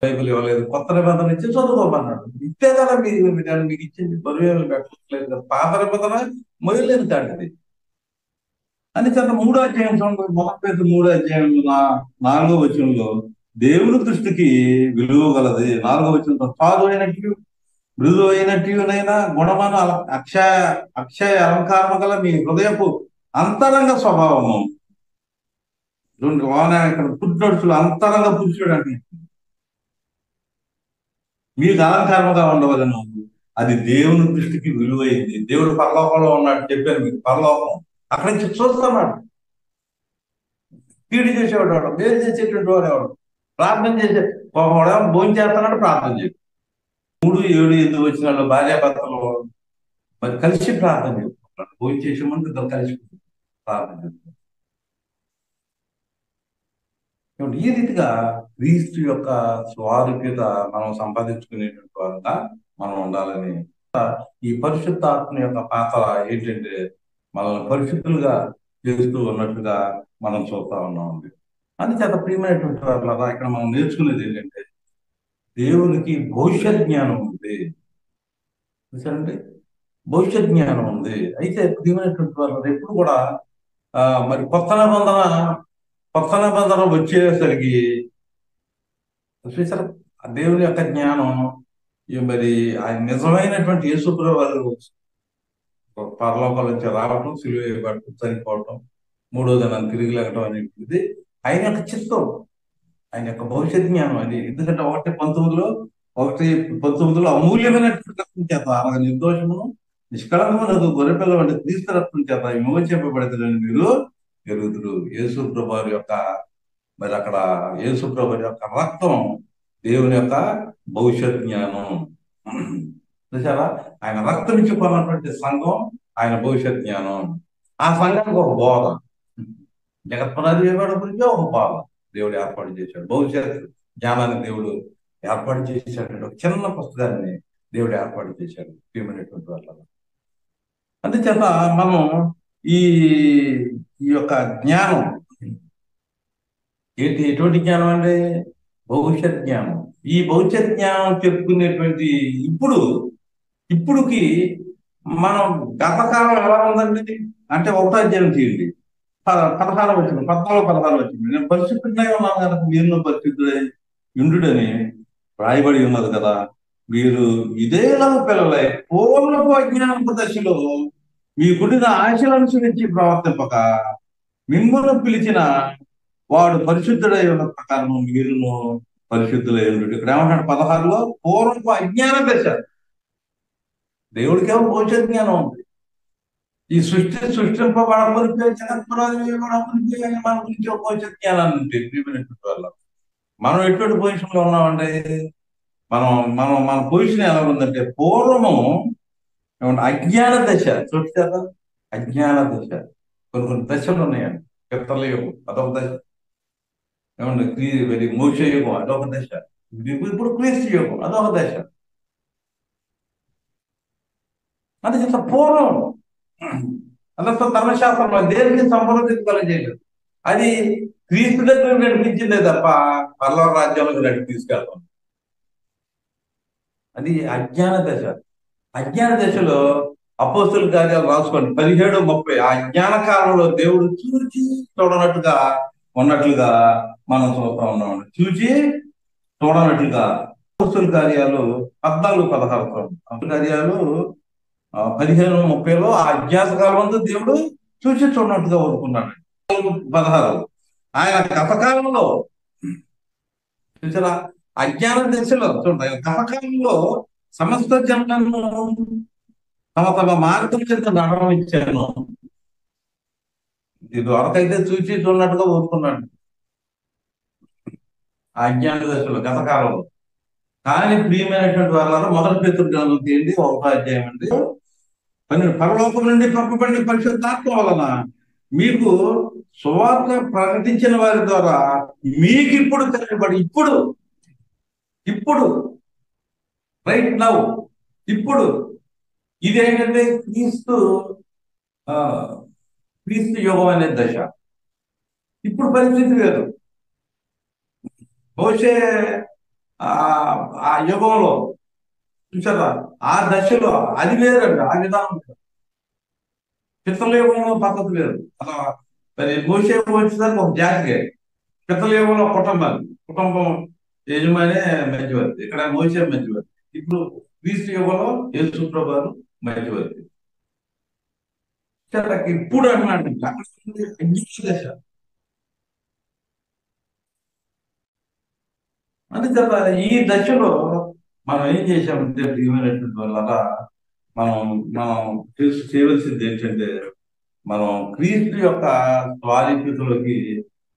Bible ఇవ్వలేదు, కొత్త నిబంధన ఇచ్చి చదువుకోమన్నాడు. ఇస్తే కదా మీకు ఇచ్చింది, బరువేలు పెట్టలేదు కదా. పాత నిబంధన మొయ్యలేదు కాంటిది అని చెప్ప 3వ అధ్యాయం చూడండి. 3వ అధ్యాయం 4వ వచనంలో దేవుని దృష్టికి విలువ గలది. 4వ వచనంలో సాధువైనట్టు మృదువైనట్టునైనా గుణమాన అక్షయ అక్షయ అలంకారము గల మీ హృదయపు అంతరంగ స్వభావము. ఇక్కడ పుట్టినడుచులు అంతరంగ పురుషుడు అంటే మీకు అలంకారముగా ఉండవలను, అది దేవుని దృష్టికి విలువైంది. దేవుడు పరలోకంలో ఉన్నాడు చెప్పాను మీకు. పరలోకం అక్కడి నుంచి చూస్తున్నాడు. కీడు చేసేవాడు వాడు, మేలు చేసేటువంటి వాడు ఎవడు, ప్రార్థన చేసే వాడేమో భోజనం చేస్తున్నాడు, ప్రార్థన చేసి 3, 7, 8 వచనాల్లో భార్యాభర్తలు మరి కలిసి ప్రార్థన చేసుకుంటారు. భోజనం చేసే ముందు ఇద్దరు కలిసి ప్రార్థన చేస్తారు. ఈ రీతిగా క్రీస్తు యొక్క స్వారూప్యత మనం సంపాదించుకునేటువంటి వారంగా మనం ఉండాలని, ఈ పరిశుద్ధాత్మ యొక్క పాత్ర ఏంటంటే మనల్ని పరిశుద్ధులుగా చేస్తూ ఉన్నట్టుగా మనం చూస్తా ఉన్నామండి. అందుచేత ప్రియమైనటువంటి వారు ఇక్కడ మనం నేర్చుకునేది ఏంటంటే దేవునికి భవిష్యత్ జ్ఞానం ఉంది. చూసారండి, భవిష్యత్ జ్ఞానం ఉంది. అయితే ప్రియమైనటువంటి వారు ఎప్పుడు కూడా మరి కొత్త నిబంధన వచ్చేసరికి చూసారు దేవుని యొక్క జ్ఞానం, మరి ఆయన నిజమైనటువంటి యేసుప్రభువు వారు పరలోకాల నుంచి రావటం, సిలువ వేయబడటం, చనిపోవటం, 3వ దినాన్ని తిరిగి లేకటం అనేటువంటిది ఆయన యొక్క చిత్తం, ఆయన యొక్క భవిష్యత్ జ్ఞానం అది. ఎందుకంటే 1:19 అమూల్యమైనటువంటి రక్తం చేత అనగా నిర్దోషమును నిష్కళంకమునకు గొర్రెపిల్ల వంటి క్రీస్తు రక్తం చేత విమోచింపబడతారని మీరు ఎరుగుదురు. యేసుప్రభు వారి యొక్క మరి అక్కడ యేసుప్రభు వారి యొక్క రక్తం దేవుని యొక్క భవిష్యత్ జ్ఞానం. చూసారా, ఆయన రక్తం ఇచ్చుకున్నటువంటి సంఘం ఆయన భవిష్యత్ జ్ఞానం. ఆ సంఘానికి ఒక బోధ, జగత్పునాది వేయబడి గురించి ఒక బోధ దేవుడు ఏర్పాటు చేశాడు. భవిష్యత్ జ్ఞానాన్ని దేవుడు ఏర్పాటు చేశాడు. ఒక చిన్న పుస్తకాన్ని దేవుడు ఏర్పాటు చేశాడు ప్రియమైనటువంటి వాళ్ళ. అందుచేత మనం ఈ యొక్క జ్ఞానం ఎటువంటి జ్ఞానం అంటే భవిష్యత్ జ్ఞానం. ఈ భవిష్యత్ జ్ఞానం చెప్పుకునేటువంటి ఇప్పుడుకి మనం గతకాలం ఎలా ఉందండి అంటే 1వ అధ్యాయం తీయండి, 16 వచ్చింది, 14, 16 వచ్చింది. నేను పరిశుద్ధుడై ఉన్నాను కనుక మీరు పరిశుద్ధుడై యుండుడని రాయబడి ఉన్నది కదా. మీరు ఇదేలా పిల్లలై పూర్ణపు అజ్ఞానపు దశలో మీ గుడిన ఆశలు అనుసరించి ప్రవర్తింపక మిమ్మల్ని పిలిచిన వాడు పరిశుద్ధుడై ఉన్న ప్రకారం మీరును పరిశుద్ధులై ఉండు. ఇక్కడ ఏమంటాడు 16లో పూర్వపు అజ్ఞాన దశ. దేవుడికేమో భవిష్యత్ జ్ఞానం ఉంది. ఈ సృష్టింపబడమునిపే జగత్పునాది వేయబడమునిపే మన గురించి ఒక భవిష్యత్ జ్ఞానాన్ని ఉంటుంది ప్రియమైనటువంటి వాళ్ళ. మనం ఎటువంటి పొజిషన్లో ఉన్నామంటే మన పొజిషన్ ఎలా ఉందంటే పూర్వము ఏమంటే అజ్ఞాన దశ. చూస్తారా, అజ్ఞాన దశ కొన్ని దశలు ఉన్నాయండి. పిత్తల యుగం అదొక దశ, ఏమంటే మోషే యుగం అదొక దశ, ఇప్పుడు క్రీస్తు యుగం అదొక దశ. అది చేత పూర్వం అదంతా ధర్మశాస్త్రంలో దేనికి సంబంధించి కలగజేయలేదు. అది క్రీస్తు దగ్గర నడిపించిందే తప్ప పరలోక రాజ్యంలోకి నడిపి తీసుకెళ్తాం. అది అజ్ఞాన దశ. అజ్ఞాన దశలో అపోస్తుల కార్యాలు రాసుకోండి 17:30. ఆ అజ్ఞాన కాలంలో దేవుడు చూచి చూడనట్టుగా ఉన్నట్లుగా మనం చూస్తా ఉన్నాం. చూచి చూడనట్లుగా అపోస్తుల కార్యాలు 14-16. అపోస్తుల కార్యాలు 15:30లో ఆ అజ్ఞాత కాలం అంతా దేవుడు చూసి చూడనట్టుగా ఊరుకున్నాడు. 16 ఆయన గతకాలంలో చూసారా, అజ్ఞాన దశలో చూడండి, ఆయన గతకాలంలో సమస్త జనులను తమ మార్గం చేత నడవనిచ్చాను. ఇది వరకైతే చూసి చూడనట్టుగా ఊరుకున్నాడు ఆ అజ్ఞాన దశలో గతకాలంలో. కానీ ప్రియమైనటువంటి వాళ్ళ మొదటి పేతురు గ్రంథం తీయండి 1వ అధ్యాయం అండి. పరలోకం నుండి పంపబడిన పరిశుద్ధాత్మ వలన మీకు సువార్త ప్రకటించిన వారి ద్వారా మీకు ఇప్పుడు తెలియబడి ఇప్పుడు రైట్ నౌ ఇప్పుడు ఇదేంటంటే క్రీస్తు యుగం అనే దశ. ఇప్పుడు పరిస్థితి వేరు. మోషే ఆ ఆ యుగంలో చూసారా, ఆ దశలో అది వేరండి, ఆ విధానం వేరు. పితృయుగంలో పద్ధతి వేరు. అలా మరి మోసే వచ్చేసరికి ఒక జాతికే, పితృయుగంలో కుటుంబాలు, కుటుంబం యజమానే మధ్యవర్తి, ఇక్కడ మోసే మధ్యవర్తి. ఇప్పుడు క్రీస్తు యుగంలో యేసు ప్రభువు మధ్యవర్తి. చూసారా, ఇప్పుడు అన్నాడు అక్కడ అగ్ని దశ. అందుచేత ఈ దశలో మనం ఏం చేసామంటే ప్రియమైనటువంటి వల్ల మనం మనం చేయవలసింది ఏంటంటే, మనం క్రీస్తు యొక్క స్వాధీనతలోకి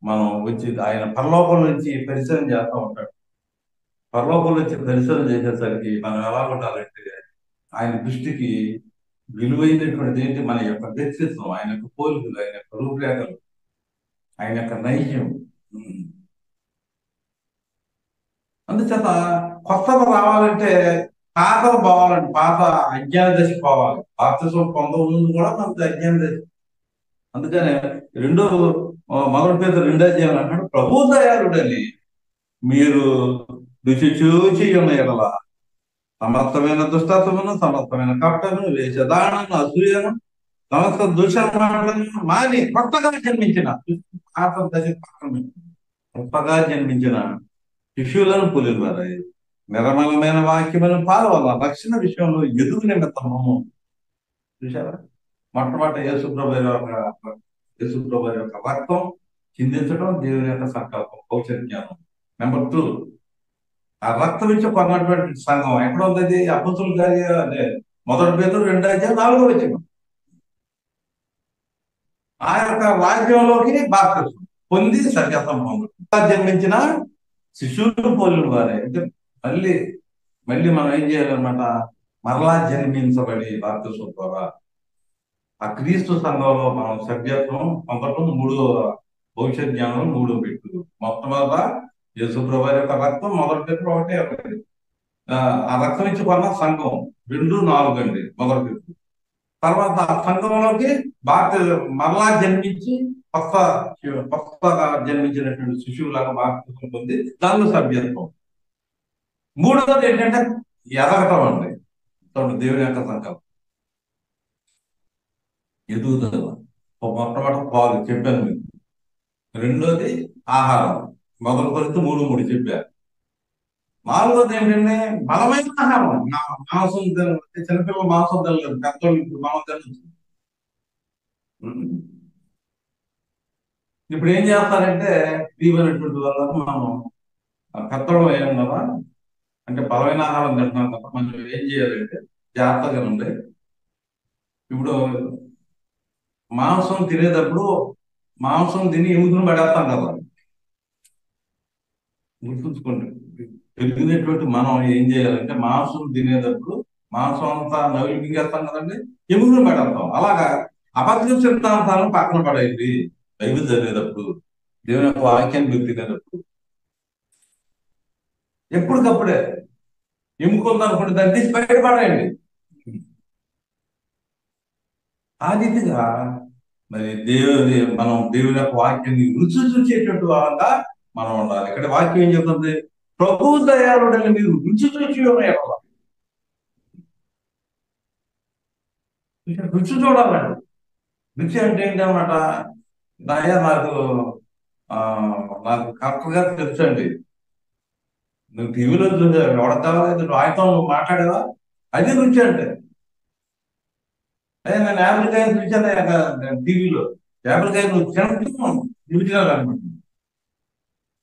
మనం వచ్చి ఆయన పరలోకం నుంచి పరిశీలన చేస్తూ ఉంటాడు. పరలోకం నుంచి పరిశీలన చేసేసరికి మనం ఎలా ఉండాలంటే, ఆయన దృష్టికి విలువైనటువంటిది ఏంటి, మన యొక్క వ్యక్తిత్వం, ఆయన యొక్క పోలికలు, ఆయన యొక్క రూపురేఖలు, ఆయన యొక్క నైజం. అందుచేత కొత్తగా రావాలంటే పాతలు పోవాలంటే, పాత అజ్ఞాన దశ పోవాలి. బాప్తిసం పొందక ముందు కూడా మనకు అజ్ఞాన దశ. అందుకనే రెండో మొదటి పేద రెండో అధ్యాయం అంటాడు, ప్రభు దయాళుడని మీరు రుచి చూచి ఉన్న ఎడల సమస్తమైన దుష్టత్వమును, సమస్తమైన కపటమును, వేషధారణను, అసూయను, సమస్త దుష్మాటలను మాని కొత్తగా జన్మించిన, పాత దశ పక్కన పెట్టు. కొత్తగా జన్మించిన శిష్యులను పులివారై నిర్మలమైన వాక్యమైన పాల వల్ల రక్షణ విషయంలో ఎదుగు నిమిత్తము. చూసారా, మొట్టమొదటి యేసుప్రభు యొక్క రక్తం చిందించడం దేవుని యొక్క సంకల్పం, భవిష్యత్ జ్ఞానం. నెంబర్ 2, ఆ రక్తం ఇచ్చి కొన్నటువంటి సంఘం ఎక్కడ ఉంది? అది అపోస్తుల కార్యాలు అంటే మొదటి పేతురు 2 అధ్యాయం 4వ వచనం. ఆ యొక్క రాజ్యంలోకి బాప్తిసం పొంది సత్యత్వం పొందు జన్మించిన శిశువులు పోలిన వారే. అంటే మళ్ళీ మళ్ళీ మనం ఏం చేయాలన్నమాట, మరలా జన్మించబడి బాప్తిసం ద్వారా ఆ క్రీస్తు సంఘంలో మనం సభ్యత్వం పొందడం. 3వ భవిష్యత్ జ్ఞానం, 3వ పెట్టు. మొట్టమొదట యేసుప్రభు యొక్క రక్తం, మొదటి పెట్టు 1:1. ఆ రక్తం ఇచ్చి కొన్న సంఘం 2:4 అండి, మొదటి పెట్టు. తర్వాత ఆ సంఘంలోకి మరలా జన్మించి కొత్తగా జన్మించినటువంటి శిశువులాగా బాప్తిసం పొంది దానిలో సభ్యత్వం. 3వది ఏంటంటే ఎదగటం అండి. దేవుని యొక్క సంకల్పం ఎదుగుదల. మొట్టమొదటి పాలు చెప్పాను మీకు. రెండోది ఆహారం, మొదటి కొరింథీ 3:3 చెప్పారు. 4వది ఏంటంటే బలమైన ఆహారం. మాంసం చిన్నపిల్లలు మాంసం తినలేదు, పెద్దోళ్ళు ఇప్పుడు మనం తినచ్చు. ఇప్పుడు ఏం చేస్తారంటే తీవ్రమైనటువంటి వల్ల మనం పెద్దోళ్ళం ఏం కదా, అంటే బలమైన ఆహారం తింటున్నాం కదా, మనం ఏం చేయాలంటే జాగ్రత్తగా ఉండే. ఇప్పుడు మాంసం తినేటప్పుడు మాంసం తిని ఎముకను పడేస్తాం కదా, గుర్తుంచుకోండి. పెరిగినటువంటి మనం ఏం చేయాలంటే మాంసం తినేటప్పుడు మాంసం అంతా నవిలి మింగేస్తాం కదండి, ఎముకను పడేస్తాం. అలాగా అబద్ధం సిద్ధాంతాలను పక్కన పడేయండి. బైబిల్ చదివేటప్పుడు, దేవుని యొక్క వాక్యాన్ని మీరు తినేటప్పుడు ఎప్పటికప్పుడే ఎముక ఉందనుకోండి, దాన్ని తీసి బయటపడేయండి. ఆ రీతిగా మరి మనం దేవుని యొక్క వాక్యాన్ని రుచి చూసేటువంటి వాళ్ళగా మనం ఉండాలి. ఇక్కడ వాక్యం ఏం చెప్తుంది? ప్రభు దయాళుడని మీరు రుచి చూచి ఉన్నాయి. రుచి చూడాలండి. రుచి అంటే ఏంటన్నమాట, దయ నాకు నాకు కరెక్ట్ గా తెలుసండి. నువ్వు టీవీలో చూసా, ఎవడతావా, నువ్వు ఆయనతో మాట్లాడేవా, అది రుచి అంటే. అదే నేను యాపిల్ కాయ చూసాను టీవీలో. యాపిల్ కాయ నువ్వు తినడం రుచి అనుకుంటున్నాను.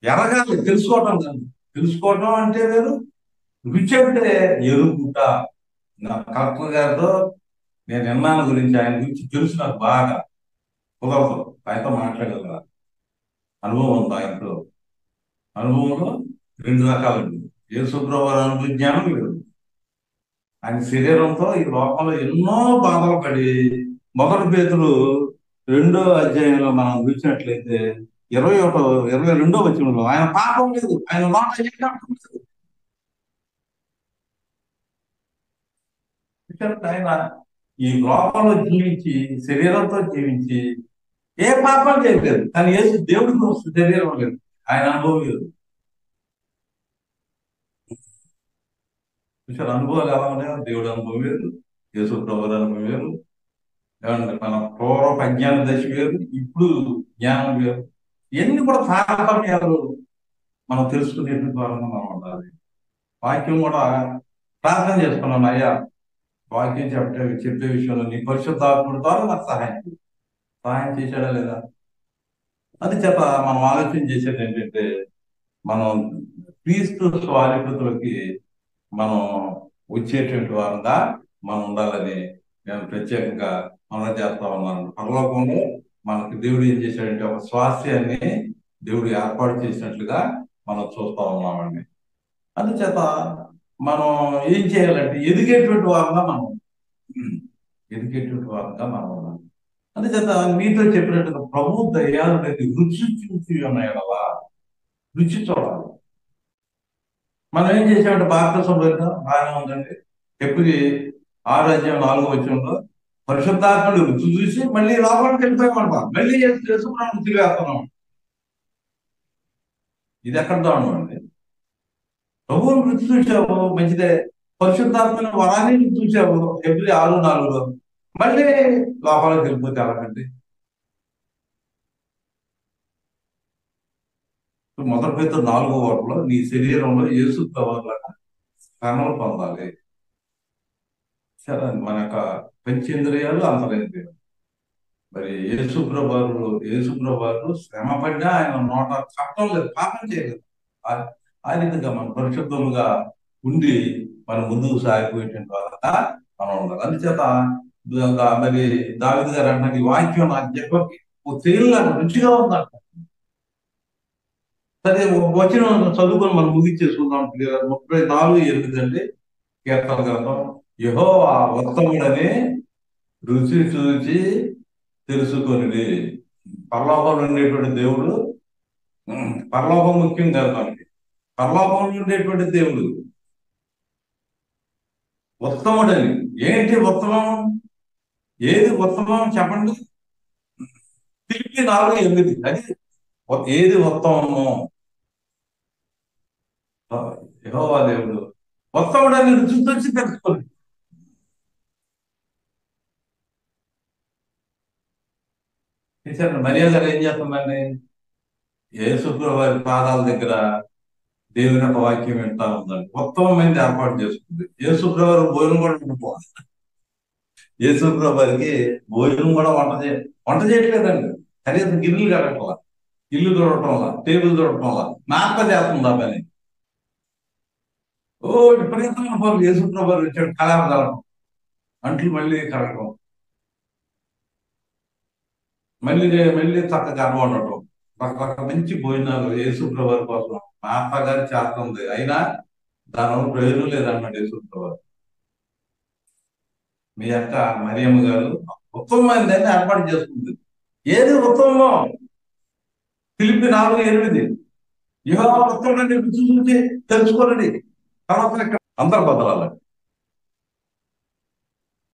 ఎరగాలి, తెలుసుకోవటం కాదు. తెలుసుకోవటం అంటే వేరు, రుచి అంటే ఎరుగుట. నా కలెక్టర్ గారితో నేను విన్నాను గురించి, ఆయన గురించి తెలుసు నాకు బాగా. కుదరదు ఆయనతో మాట్లాడగలరా, అనుభవం ఉంది ఆయనతో. అనుభవంలో 2 రకాలు ఉంది. యేసుప్రభు అనుభవ జ్ఞానం లేదు. ఆయన శరీరంతో ఈ లోకంలో ఎన్నో బాధలు పడి, మొదటి పేతురు 2వ అధ్యాయంలో మనం చూసినట్లయితే 22వ వచనంలో ఆయన పాపం లేదు, ఆయన ఆయన ఈ లోకంలో జీవించి, శరీరంతో జీవించి ఏ పాపం చేయలేదు. కానీ యేసు దేవుడికి శరీరం లేదు, ఆయన అనుభవం లేదు. చూసారు అనుభవాలు ఎలా ఉన్నాయో, దేవుడు అనుభవం వేరు, యేసు ప్రభు అనుభవం వేరు. ఏమంటే మన పూర్వపు అజ్ఞాన దశ వేరు, ఇప్పుడు జ్ఞానం వేరు. ఇవన్నీ కూడా తారతమ్యాలు మనం తెలుసుకునేటువంటి వారంగా మనం ఉండాలి. వాక్యం కూడా ప్రార్థన చేసుకున్నాను, అయ్యా వాక్యం చెప్పే విషయంలో నీ పరిశుద్ధాత్ముడి ద్వారా నాకు సహాయం చేశాడా లేదా. అది చేత మనం ఆలోచన చేసేది ఏంటంటే, మనం క్రీస్తు స్వాధిపతులకి మనం వచ్చేటువంటి వారంగా మనం ఉండాలని నేను ప్రత్యేకంగా మనం చేస్తా ఉన్నాను. పరలోకంలో మనకి దేవుడు ఏం చేశాడంటే ఒక స్వాస్థ్యాన్ని దేవుడు ఏర్పాటు చేసినట్లుగా మనం చూస్తా ఉన్నామండి. అందుచేత మనం ఏం చేయాలంటే ఎదిగేటువంటి వారంగా మనం ఉండాలి. అందుచేత మీతో చెప్పినట్టుగా ప్రభు దయాలని రుచి చూసి ఉన్నాయి కదా, రుచి చూడాలి. మనం ఏం చేసామంటే బాప్తిసం బాగానే ఉందండి. ఎప్పుడు 6:4 పరిశుద్ధాత్ముడు రుచి చూసి మళ్ళీ లోపలికి వెళ్ళిపోయామన్నమాట. మళ్ళీ చేసుకున్నాం, తిరిగేస్తున్నాం. ఇది ఎక్కడ దారుణం అండి? ప్రభువుని రుచి చూసావు మంచిదే, పరిశుద్ధాత్మని వరాన్ని రుచి చూసావు ఎప్పుడు 6:4 మళ్ళీ లోపలికి వెళ్ళిపోతే ఎలాగండి? మొదటి పేతురు 4:1 నీ శరీరంలో యేసు ప్రభువులాగా శ్రమలు పొందాలి. సరే, మన యొక్క పంచేంద్రియాలు అంతరేంద్రియాలు. మరి యేసుప్రభు శ్రమ పడినా ఆయన నోట చట్టం లేదు, పాపం చేయలేదు. ఆ రీతిగా మనం పరిశుద్ధముగా ఉండి మనం ముందుకు సాగిపోయేటువంటి వాళ్ళగా మనం ఉండాలి. అందుచేత మరి దావీదు గారు అంటారు, ఈ వాక్యం నాకు చెప్పి తేలిలాగా రుచిగా ఉందంట. సరే, వచ్చిన చదువుకొని మనం ముగించేసుకుందాం. 34:8 అండి, కీర్తన గ్రంథం. యెహోవా ఉత్తముడని రుచి చూచి తెలుసుకొని. పరలోకంలో ఉండేటువంటి దేవుడు, పరలోకం ముఖ్యం కాదు మనకి. పరలోకంలో ఉండేటువంటి దేవుడు ఉత్తముడని. ఏంటి ఉత్తమం? ఏది ఉత్తమం చెప్పండి? ఫిలిప్పీ 4:8 అది ఏది ఉత్తమము? యెహోవా దేవుడు ఉత్తముడని రుచి చూసి తెలుసుకోండి. మర్యాద ఏం చేస్తుందండి? యేసుప్రభు వారి పాదాల దగ్గర దేవుని యొక్క వాక్యం వింటా ఉందండి. ఉత్తమమైనది ఏర్పాటు చేసుకుంది. యేసుప్రభు వారు భోజనం కూడా ఉండిపోవాలి. యేసుప్రభు వారికి భోజనం కూడా వంట చేయట్లేదండి. కనీసం గిన్నెలు కడగటం, ఇల్లు దొరకటం వల్ల, టేబుల్ దొరకటం వల్ల నాక చేస్తుంది ఆ పని. విపరీతంగా పనులు. యేసుప్రభు వారు వచ్చాడు, కళాప కలగటం, అంట్లు మళ్ళీ కడగటం, మళ్ళీ మళ్ళీ చక్కగా అన్నం వండటం, రకరకాల మంచి భోజనాలు యేసుప్రభు వారి కోసం మా అత్తగారి చేస్తుంది. అయినా దానివల్ల ప్రయోజనం లేదన్నమాట యేసుప్రభు వారు. మీ యొక్క మరియమ్మ గారు ఉత్తమమైన దాన్ని ఏర్పాటు చేసుకుంది. ఏది ఉత్తమమో? ఫిలిప్పీ 4:8 యెహోవా ఉత్తముడని రుచి చూసి తెలుసుకోనండి. తర్వాత అందరు బదలాలి.